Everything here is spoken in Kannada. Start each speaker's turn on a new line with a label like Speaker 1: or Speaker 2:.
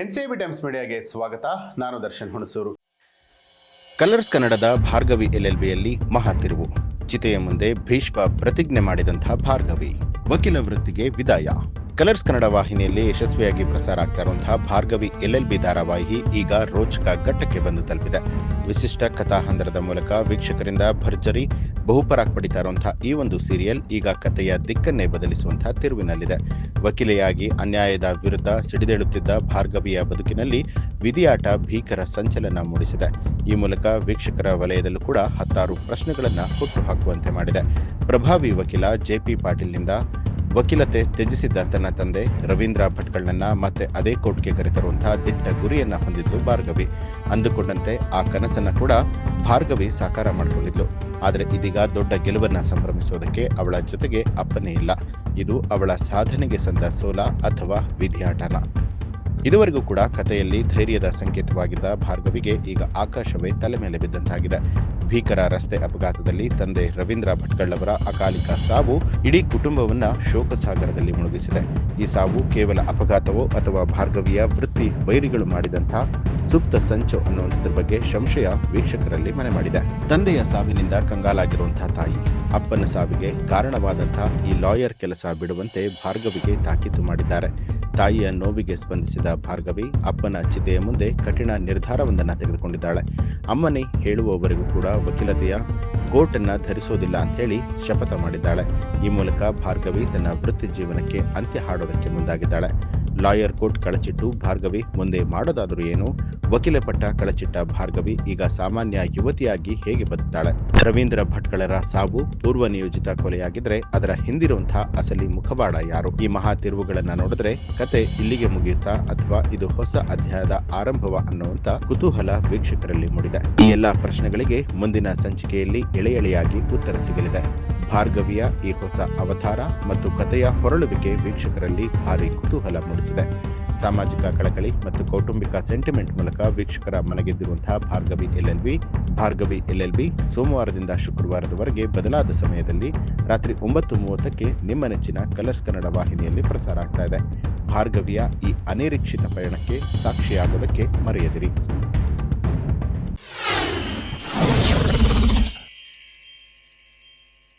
Speaker 1: ಎನ್ಸಿಬಿ ಟೈಮ್ಸ್ ಮೀಡಿಯಾಗೆ ಸ್ವಾಗತ. ನಾನು ದರ್ಶನ್ ಹುಣಸೂರು.
Speaker 2: ಕಲರ್ಸ್ ಕನ್ನಡದ ಭಾರ್ಗವಿ LLBಯಲ್ಲಿ ಮಹಾ ತಿರುವು. ಚಿತೆಯ ಮುಂದೆ ಭೀಷ್ಮ ಪ್ರತಿಜ್ಞೆ ಮಾಡಿದಂತಹ ಭಾರ್ಗವಿ ವಕೀಲ ವೃತ್ತಿಗೆ ವಿದಾಯ. ಕಲರ್ಸ್ ಕನ್ನಡ ವಾಹಿನಿಯಲ್ಲಿ ಯಶಸ್ವಿಯಾಗಿ ಪ್ರಸಾರ ಆಗ್ತಾ ಇರುವಂತಹ ಭಾರ್ಗವಿ LLB ಧಾರಾವಾಹಿ ಈಗ ರೋಚಕ ಘಟ್ಟಕ್ಕೆ ಬಂದು ತಲುಪಿದೆ. ವಿಶಿಷ್ಟ ಕಥಾಹಂದರದ ಮೂಲಕ ವೀಕ್ಷಕರಿಂದ ಭರ್ಜರಿ ಬಹುಪರಾಕ್ ಪಡಿತಾ ಇರುವಂತಹ ಈ ಒಂದು ಸೀರಿಯಲ್ ಈಗ ಕಥೆಯ ದಿಕ್ಕನ್ನೇ ಬದಲಿಸುವಂತಹ ತಿರುವಿನಲ್ಲಿದೆ. ವಕೀಲೆಯಾಗಿ ಅನ್ಯಾಯದ ವಿರುದ್ಧ ಸಿಡಿದೇಳುತ್ತಿದ್ದ ಭಾರ್ಗವಿಯ ಬದುಕಿನಲ್ಲಿ ವಿಧಿಯಾಟ ಭೀಕರ ಸಂಚಲನ ಮೂಡಿಸಿದೆ. ಈ ಮೂಲಕ ವೀಕ್ಷಕರ ವಲಯದಲ್ಲೂ ಕೂಡ ಹತ್ತಾರು ಪ್ರಶ್ನೆಗಳನ್ನ ಹುಟ್ಟುಹಾಕುವಂತೆ ಮಾಡಿದೆ. ಪ್ರಭಾವಿ ವಕೀಲ JP ಪಾಟೀಲ್ನಿಂದ ವಕೀಲತೆ ತ್ಯಜಿಸಿದ್ದ ತನ್ನ ತಂದೆ ರವೀಂದ್ರ ಭಟ್ಕಳ್ನನ್ನ ಮತ್ತೆ ಅದೇ ಕೋರ್ಟ್ಗೆ ಕರೆತರುವಂತಹ ದಿಟ್ಟ ಗುರಿಯನ್ನ ಹೊಂದಿದ್ಲು ಭಾರ್ಗವಿ. ಅಂದುಕೊಂಡಂತೆ ಆ ಕನಸನ್ನ ಕೂಡ ಭಾರ್ಗವಿ ಸಾಕಾರ ಮಾಡಿಕೊಂಡಿದ್ಲು. ಆದರೆ ಇದೀಗ ದೊಡ್ಡ ಗೆಲುವನ್ನ ಸಂಭ್ರಮಿಸೋದಕ್ಕೆ ಅವಳ ಜೊತೆಗೆ ಅಪ್ಪನೇ ಇಲ್ಲ. ಇದು ಅವಳ ಸಾಧನೆಗೆ ಸಂದ ಸೋಲ ಅಥವಾ ವಿಧಿಯಾಟನ? ಇದುವರೆಗೂ ಕೂಡ ಕಥೆಯಲ್ಲಿ ಧೈರ್ಯದ ಸಂಕೇತವಾಗಿದ್ದ ಭಾರ್ಗವಿಗೆ ಈಗ ಆಕಾಶವೇ ತಲೆ ಮೇಲೆ ಬಿದ್ದಂತಾಗಿದೆ. ಭೀಕರ ರಸ್ತೆ ಅಪಘಾತದಲ್ಲಿ ತಂದೆ ರವೀಂದ್ರ ಭಟ್ಕಳ್ ಅವರ ಅಕಾಲಿಕ ಸಾವು ಇಡೀ ಕುಟುಂಬವನ್ನ ಶೋಕಸಾಗರದಲ್ಲಿ ಮುಳುಗಿಸಿದೆ. ಈ ಸಾವು ಕೇವಲ ಅಪಘಾತವೋ ಅಥವಾ ಭಾರ್ಗವಿಯ ವೃತ್ತಿ ವೈರಿಗಳು ಮಾಡಿದಂತಹ ಸುಪ್ತ ಸಂಚು ಅನ್ನುವಂಥದ್ರ ಬಗ್ಗೆ ಸಂಶಯ ವೀಕ್ಷಕರಲ್ಲಿ ಮನೆ ಮಾಡಿದೆ. ತಂದೆಯ ಸಾವಿನಿಂದ ಕಂಗಾಲಾಗಿರುವಂತಹ ತಾಯಿ ಅಪ್ಪನ ಸಾವಿಗೆ ಕಾರಣವಾದಂತಹ ಈ ಲಾಯರ್ ಕೆಲಸ ಬಿಡುವಂತೆ ಭಾರ್ಗವಿಗೆ ತಾಕೀತು ಮಾಡಿದ್ದಾರೆ. ತಾಯಿಯ ನೋವಿಗೆ ಸ್ಪಂದಿಸಿದ ಭಾರ್ಗವಿ ಅಪ್ಪನ ಚಿತೆಯ ಮುಂದೆ ಕಠಿಣ ನಿರ್ಧಾರವೊಂದನ್ನು ತೆಗೆದುಕೊಂಡಿದ್ದಾಳೆ. ಅಮ್ಮನೇ ಹೇಳುವವರೆಗೂ ಕೂಡ ವಕೀಲತೆಯ ಕೋಟ್ ಅನ್ನ ಧರಿಸೋದಿಲ್ಲ ಅಂತ ಹೇಳಿ ಶಪಥ ಮಾಡಿದ್ದಾಳೆ. ಈ ಮೂಲಕ ಭಾರ್ಗವಿ ತನ್ನ ವೃತ್ತಿ ಜೀವನಕ್ಕೆ ಅಂತ್ಯ ಹಾಡೋದಕ್ಕೆ ಮುಂದಾಗಿದ್ದಾಳೆ. ಲಾಯರ್ ಕೋಟ್ ಕಳಚಿಟ್ಟು ಭಾರ್ಗವಿ ಮುಂದೆ ಮಾಡೋದಾದರೂ ಏನು? ವಕೀಲ ಪಟ್ಟ ಕಳಚಿಟ್ಟ ಭಾರ್ಗವಿ ಈಗ ಸಾಮಾನ್ಯ ಯುವತಿಯಾಗಿ ಹೇಗೆ ಬದುಕ್ತಾಳೆ? ರವೀಂದ್ರ ಭಟ್ಕಳರ ಸಾವು ಪೂರ್ವ ನಿಯೋಜಿತ ಕೊಲೆಯಾಗಿದ್ರೆ ಅದರ ಹಿಂದಿರುವಂತಹ ಅಸಲಿ ಮುಖವಾಡ ಯಾರು? ಈ ಮಹಾ ತಿರುವುಗಳನ್ನ ನೋಡಿದ್ರೆ ಕತೆ ಇಲ್ಲಿಗೆ ಮುಗಿಯುತ್ತಾ ಅಥವಾ ಇದು ಹೊಸ ಅಧ್ಯಾಯದ ಆರಂಭವ ಅನ್ನುವಂತ ಕುತೂಹಲ ವೀಕ್ಷಕರಲ್ಲಿ ಮೂಡಿದೆ. ಈ ಎಲ್ಲಾ ಪ್ರಶ್ನೆಗಳಿಗೆ ಮುಂದಿನ ಸಂಚಿಕೆಯಲ್ಲಿ ಎಳೆಯಾಗಿ ಉತ್ತರ ಸಿಗಲಿದೆ. ಭಾರ್ಗವಿಯ ಈ ಹೊಸ ಅವತಾರ ಮತ್ತು ಕಥೆಯ ಹೊರಳುವಿಕೆ ವೀಕ್ಷಕರಲ್ಲಿ ಭಾರಿ ಕುತೂಹಲ ಮೂಡಿಸಿದೆ. ಸಾಮಾಜಿಕ ಕಳಕಳಿ ಮತ್ತು ಕೌಟುಂಬಿಕ ಸೆಂಟಿಮೆಂಟ್ ಮೂಲಕ ವೀಕ್ಷಕರ ಮನಗೆದ್ದಿರುವಂತಹ ಭಾರ್ಗವಿ LLB ಸೋಮವಾರದಿಂದ ಶುಕ್ರವಾರದವರೆಗೆ ಬದಲಾದ ಸಮಯದಲ್ಲಿ ರಾತ್ರಿ 9:30ಕ್ಕೆ ನಿಮ್ಮ ನೆಚ್ಚಿನ ಕಲರ್ಸ್ ಕನ್ನಡ ವಾಹಿನಿಯಲ್ಲಿ ಪ್ರಸಾರ ಆಗ್ತಾ ಇದೆ. ಭಾರ್ಗವಿಯ ಈ ಅನಿರೀಕ್ಷಿತ ಪಯಣಕ್ಕೆ ಸಾಕ್ಷಿಯಾಗೋದಕ್ಕೆ ಮರೆಯದಿರಿ.